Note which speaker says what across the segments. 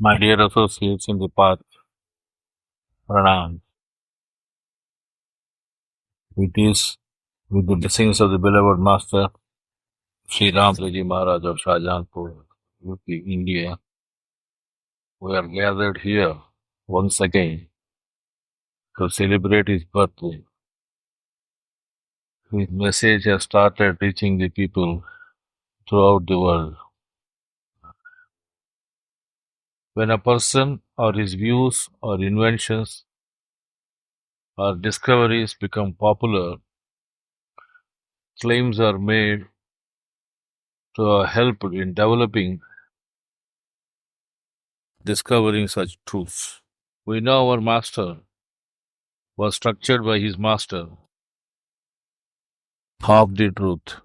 Speaker 1: My dear associates in the path, Pranams. It is with the blessings of the beloved Master, Sri Ramchandraji Maharaj of Shahjahanpur, UP, India, we are gathered here once again to celebrate his birthday. His message has started reaching the people throughout the world. When a person or his views or inventions or discoveries become popular, claims are made to help in discovering such truths. We know our master was structured by his master of the truth.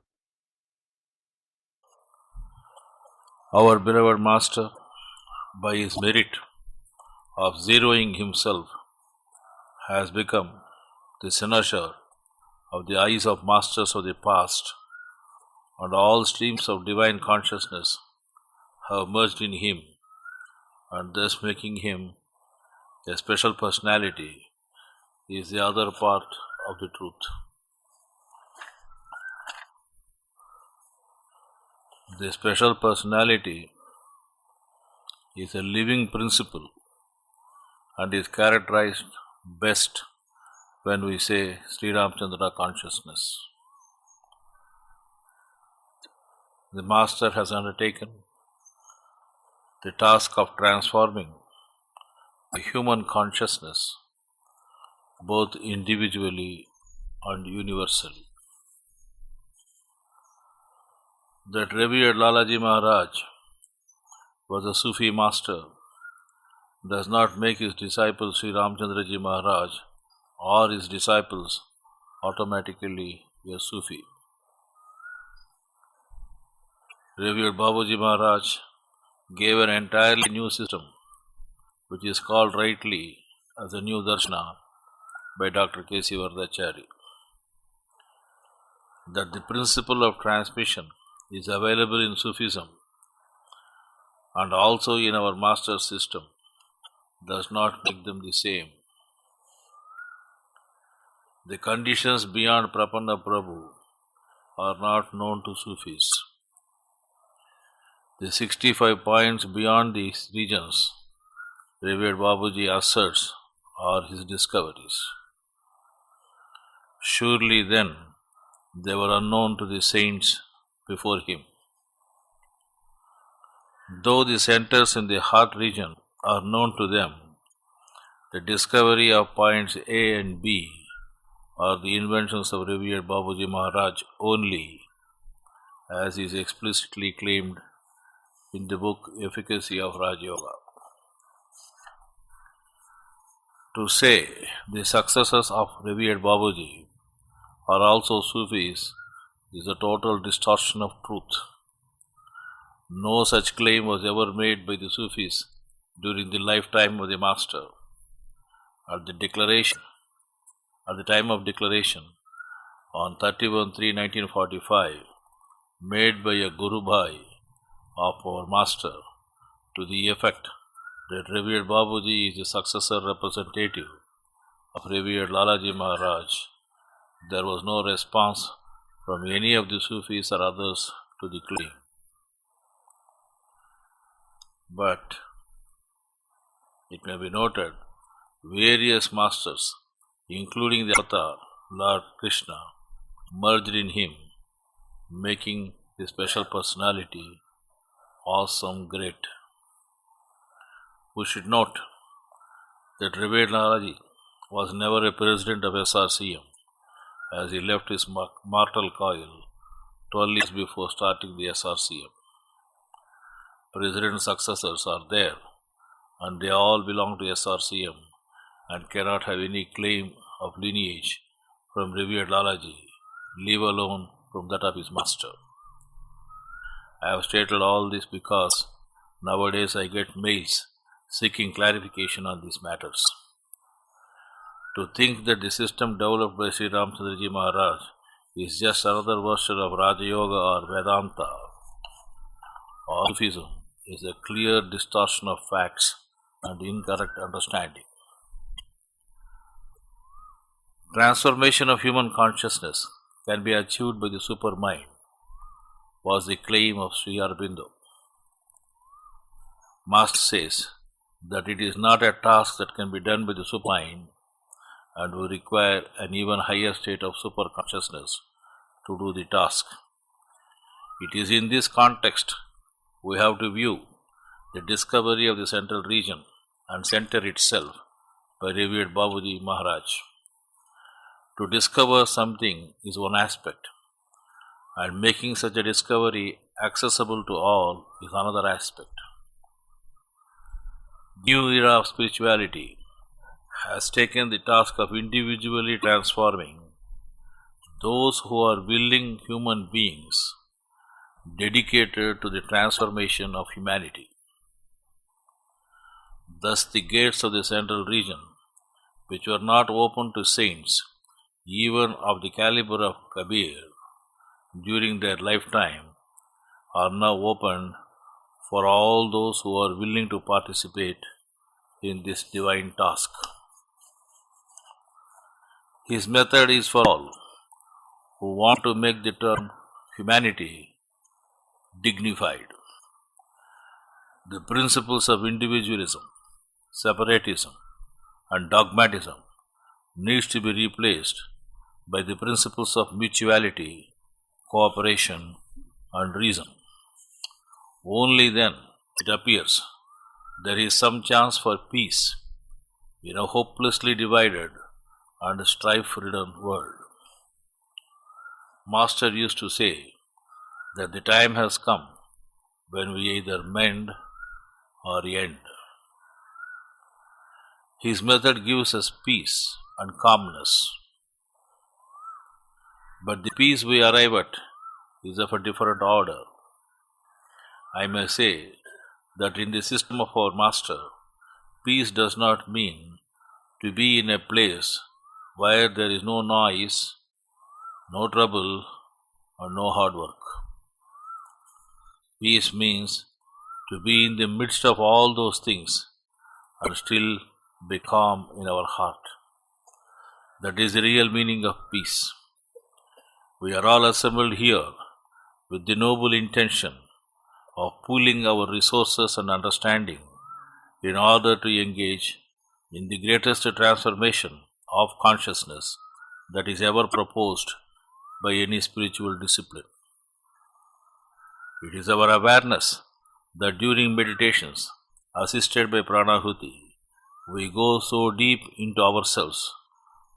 Speaker 1: Our beloved master, by his merit of zeroing himself, has become the cynosure of the eyes of masters of the past, and all streams of divine consciousness have merged in him, and thus making him a special personality is the other part of the truth. The special personality is a living principle and is characterized best when we say Sri Ramchandra consciousness. The Master has undertaken the task of transforming the human consciousness both individually and universally. That revered Lalaji Maharaj was a Sufi master does not make his disciple Sri Ramchandraji Maharaj or his disciples automatically a Sufi. Revered Babuji Maharaj gave an entirely new system, which is called rightly as a new darshana by Dr. K.C. Vardachari. That the principle of transmission is available in Sufism and also in our master system does not make them the same. The conditions beyond Prapanna Prabhu are not known to Sufis. The 65 points beyond these regions, Revered Babuji asserts, are his discoveries. Surely then, they were unknown to the saints before him. Though the centers in the heart region are known to them, the discovery of points A and B are the inventions of Revered Babuji Maharaj only, as is explicitly claimed in the book Efficacy of Raj Yoga. To say the successors of Revered Babuji are also Sufis is a total distortion of truth. No such claim was ever made by the Sufis during the lifetime of the Master. At the time of declaration on 31/3/1945, made by a Guru Bhai of our Master to the effect that Revered Babuji is the successor representative of Revered Lalaji Maharaj, there was no response from any of the Sufis or others to the claim. But it may be noted, various masters, including the Avatar, Lord Krishna, merged in him, making the special personality awesome great. We should note that Revered Lalaji was never a president of SRCM, as he left his mortal coil 12 years before starting the SRCM. President successors are there, and they all belong to SRCM and cannot have any claim of lineage from Revered Lalaji, leave alone from that of his master. I have stated all this because nowadays I get mails seeking clarification on these matters. To think that the system developed by Sri Ramchandraji Maharaj is just another version of Raja Yoga or Vedanta or Sufism is a clear distortion of facts and incorrect understanding. Transformation of human consciousness can be achieved by the supermind, was the claim of Sri Aurobindo. Master says that it is not a task that can be done by the supermind and will require an even higher state of superconsciousness to do the task. It is in this context we have to view the discovery of the central region and center itself by Revered Babuji Maharaj. To discover something is one aspect, and making such a discovery accessible to all is another aspect. New era of spirituality has taken the task of individually transforming those who are willing human beings dedicated to the transformation of humanity. Thus the gates of the central region, which were not open to saints even of the caliber of Kabir during their lifetime, are now opened for all those who are willing to participate in this divine task. His method is for all who want to make the term humanity dignified. The principles of individualism, separatism, and dogmatism needs to be replaced by the principles of mutuality, cooperation, and reason. Only then, it appears, there is some chance for peace in a hopelessly divided and strife-ridden world. Master used to say that the time has come when we either mend or end. His method gives us peace and calmness. But the peace we arrive at is of a different order. I may say that in the system of our Master, peace does not mean to be in a place where there is no noise, no trouble, or no hard work. Peace means to be in the midst of all those things and still be calm in our heart. That is the real meaning of peace. We are all assembled here with the noble intention of pooling our resources and understanding in order to engage in the greatest transformation of consciousness that is ever proposed by any spiritual discipline. It is our awareness that during meditations, assisted by Pranahuti, we go so deep into ourselves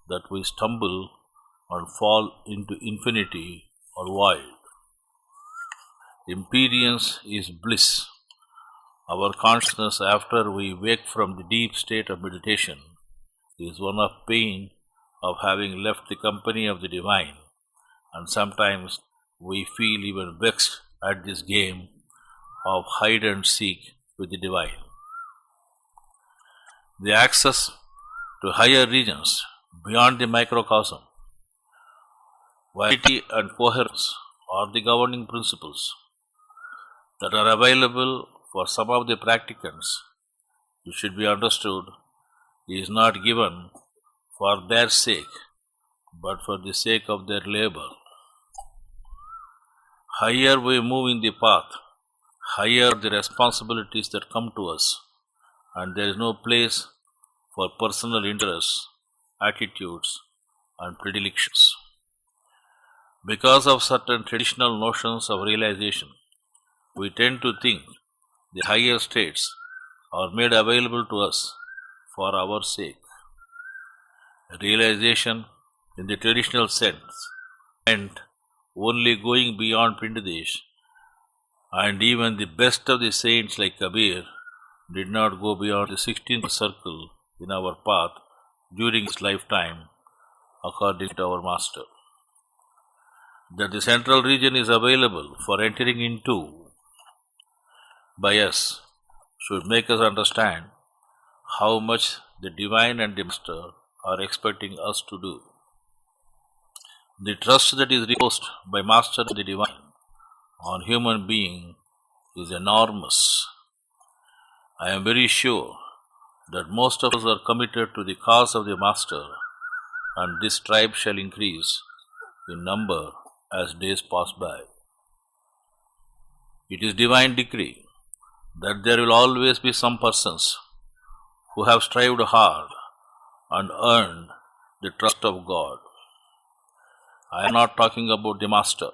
Speaker 1: that we stumble and fall into infinity or void. Imperience is bliss. Our consciousness after we wake from the deep state of meditation is one of pain of having left the company of the divine, and sometimes we feel even vexed at this game of hide and seek with the divine. The access to higher regions beyond the microcosm, variety and coherence are the governing principles that are available for some of the practicants. It should be understood is not given for their sake, but for the sake of their labor. Higher we move in the path, higher the responsibilities that come to us, and there is no place for personal interests, attitudes, and predilections. Because of certain traditional notions of realization, we tend to think the higher states are made available to us for our sake. Realization in the traditional sense meant only going beyond Pindadesh, and even the best of the saints like Kabir did not go beyond the 16th circle in our path during his lifetime, according to our Master. That the central region is available for entering into by us should make us understand how much the divine and the Master are expecting us to do. The trust that is reposed by Master and the divine on human being is enormous. I am very sure that most of us are committed to the cause of the Master, and this tribe shall increase in number as days pass by. It is divine decree that there will always be some persons who have strived hard and earned the trust of God. I am not talking about the Master,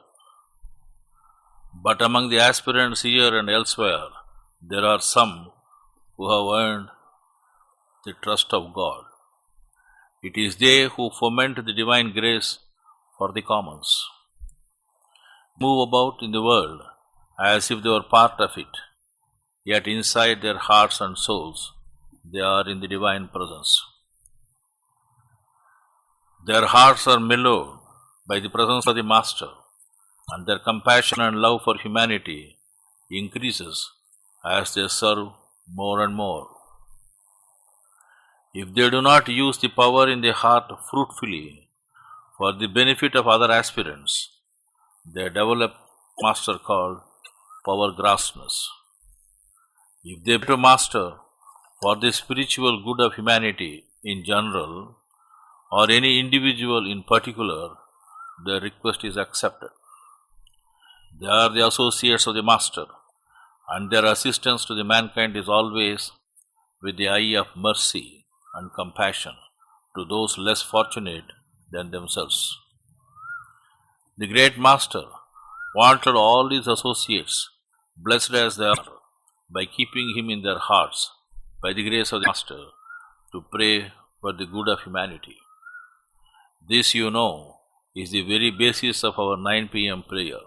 Speaker 1: but among the aspirants here and elsewhere, there are some who have earned the trust of God. It is they who foment the divine grace for the commons, move about in the world as if they were part of it, yet inside their hearts and souls they are in the divine presence. Their hearts are mellowed by the presence of the Master, and their compassion and love for humanity increases as they serve more and more. If they do not use the power in the heart fruitfully for the benefit of other aspirants, they develop master called power grasness. If they pray to Master for the spiritual good of humanity in general, or any individual in particular, their request is accepted. They are the associates of the Master, and their assistance to the mankind is always with the eye of mercy and compassion to those less fortunate than themselves. The great Master wanted all his associates, blessed as they are, by keeping him in their hearts, by the grace of the Master, to pray for the good of humanity. This, you know, is the very basis of our 9 p.m. prayer.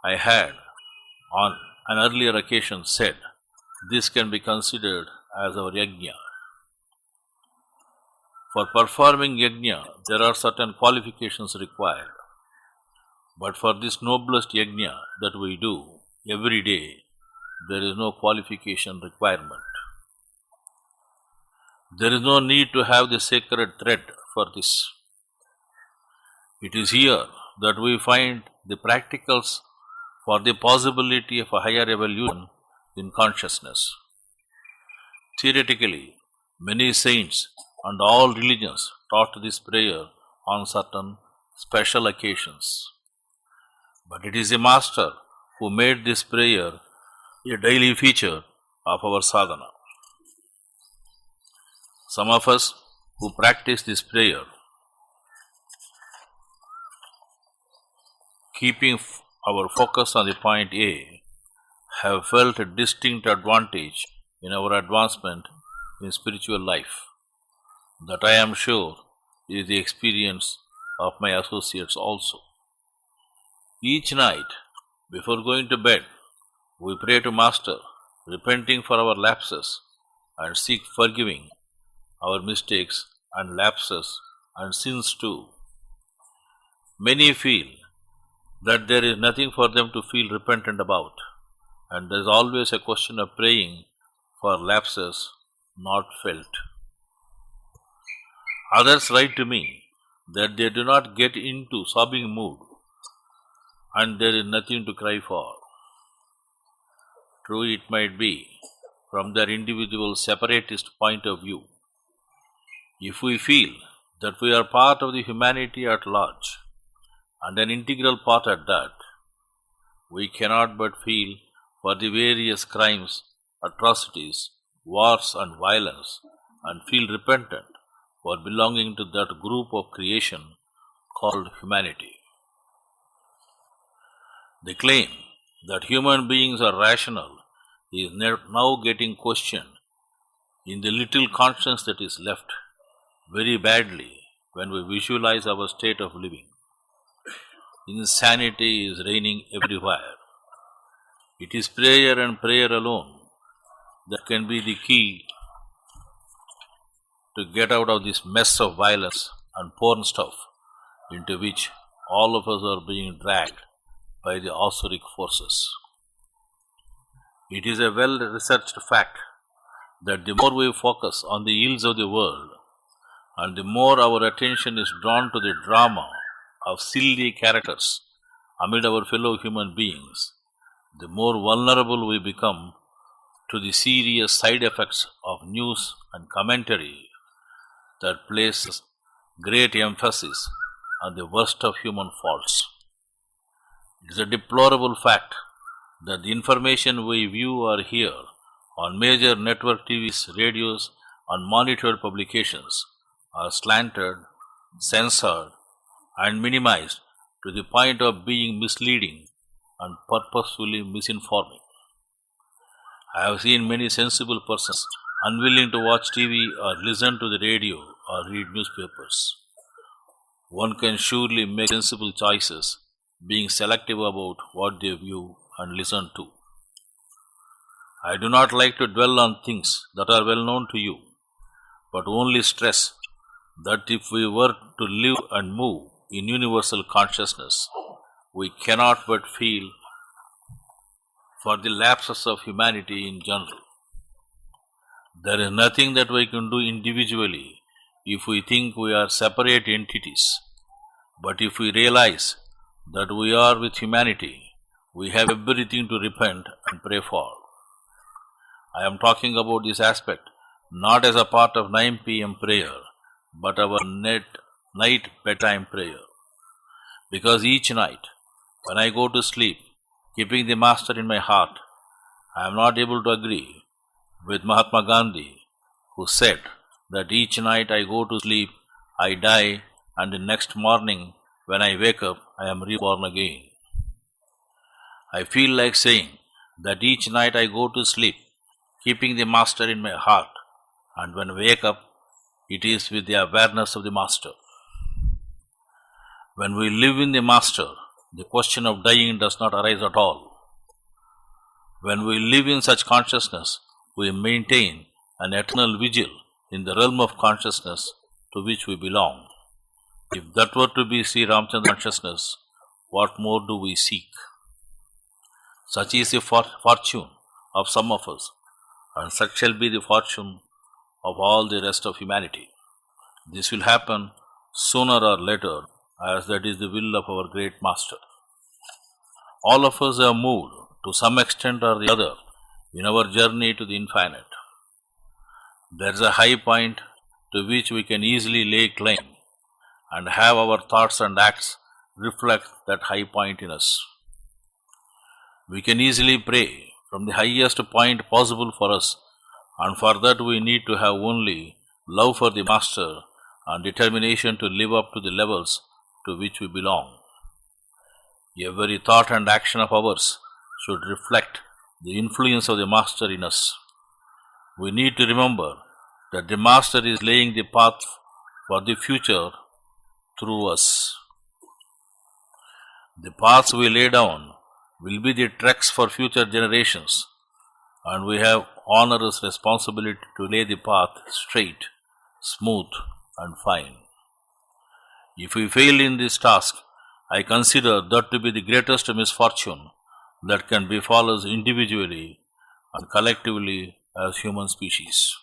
Speaker 1: I had, on an earlier occasion, said this can be considered as our yajna. For performing yajna, there are certain qualifications required. But for this noblest yajna that we do every day, there is no qualification requirement. There is no need to have the sacred thread for this. It is here that we find the practicals for the possibility of a higher evolution in consciousness. Theoretically, many saints and all religions taught this prayer on certain special occasions. But it is the Master who made this prayer a daily feature of our sadhana. Some of us who practice this prayer, keeping our focus on the point A, have felt a distinct advantage in our advancement in spiritual life. That I am sure is the experience of my associates also. Each night, before going to bed, we pray to Master, repenting for our lapses and seek forgiving our mistakes and lapses and sins too. Many feel that there is nothing for them to feel repentant about, and there is always a question of praying for lapses not felt. Others write to me that they do not get into sobbing mood and there is nothing to cry for. True, it might be from their individual separatist point of view. If we feel that we are part of the humanity at large, and an integral part at that, we cannot but feel for the various crimes, atrocities, wars and violence, and feel repentant for belonging to that group of creation called humanity. The claim that human beings are rational is now getting questioned in the little conscience that is left very badly when we visualize our state of living. Insanity is reigning everywhere. It is prayer and prayer alone that can be the key to get out of this mess of violence and porn stuff into which all of us are being dragged by the Asuric forces. It is a well-researched fact that the more we focus on the ills of the world and the more our attention is drawn to the drama of silly characters amid our fellow human beings, the more vulnerable we become to the serious side effects of news and commentary that places great emphasis on the worst of human faults. It is a deplorable fact that the information we view or hear on major network TVs, radios, and monitored publications are slanted, censored, and minimized to the point of being misleading and purposefully misinforming. I have seen many sensible persons unwilling to watch TV or listen to the radio or read newspapers. One can surely make sensible choices, being selective about what they view and listen to. I do not like to dwell on things that are well known to you, but only stress that if we were to live and move in universal consciousness, we cannot but feel for the lapses of humanity in general. There is nothing that we can do individually if we think we are separate entities, but if we realize that we are with humanity, we have everything to repent and pray for. I am talking about this aspect not as a part of 9 p.m. prayer, but our night bedtime prayer. Because each night, when I go to sleep, keeping the Master in my heart, I am not able to agree with Mahatma Gandhi, who said that each night I go to sleep, I die, and the next morning, when I wake up, I am reborn again. I feel like saying that each night I go to sleep, keeping the Master in my heart, and when I wake up, it is with the awareness of the Master. When we live in the Master, the question of dying does not arise at all. When we live in such consciousness, we maintain an eternal vigil in the realm of consciousness to which we belong. If that were to be Sri Ramchandra consciousness, what more do we seek? Such is the fortune of some of us, and such shall be the fortune of all the rest of humanity. This will happen sooner or later, as that is the will of our great Master. All of us are moved to some extent or the other in our journey to the infinite. There is a high point to which we can easily lay claim and have our thoughts and acts reflect that high point in us. We can easily pray from the highest point possible for us, and for that we need to have only love for the Master and determination to live up to the levels to which we belong. Every thought and action of ours should reflect the influence of the Master in us. We need to remember that the Master is laying the path for the future through us. The paths we lay down will be the tracks for future generations, and we have onerous responsibility to lay the path straight, smooth, and fine. If we fail in this task, I consider that to be the greatest misfortune that can befall us individually and collectively as human species.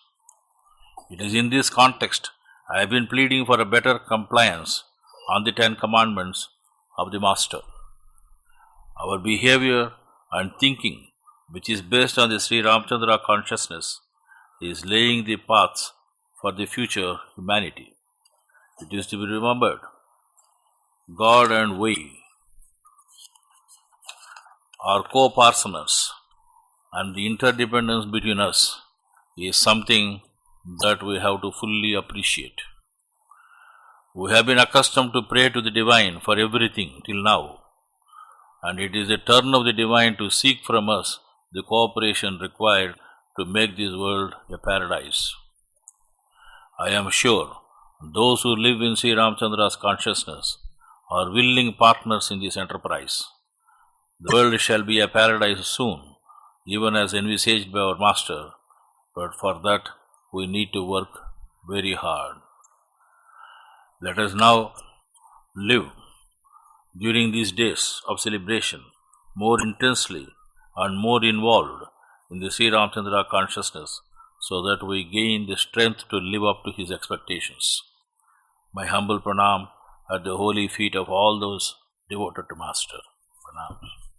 Speaker 1: It is in this context I have been pleading for a better compliance on the 10 commandments of the Master. Our behavior and thinking, which is based on the Sri Ramchandra consciousness, is laying the paths for the future humanity. It is to be remembered, God and we are co-partners, and the interdependence between us is something that we have to fully appreciate. We have been accustomed to pray to the Divine for everything till now, and it is the turn of the Divine to seek from us the cooperation required to make this world a paradise. I am sure those who live in Sri Ramchandra's consciousness are willing partners in this enterprise. The world shall be a paradise soon, even as envisaged by our Master, but for that we need to work very hard. Let us now live during these days of celebration more intensely and more involved in the Sri Ramchandra consciousness, so that we gain the strength to live up to his expectations. My humble pranam at the holy feet of all those devoted to Master. Pranams.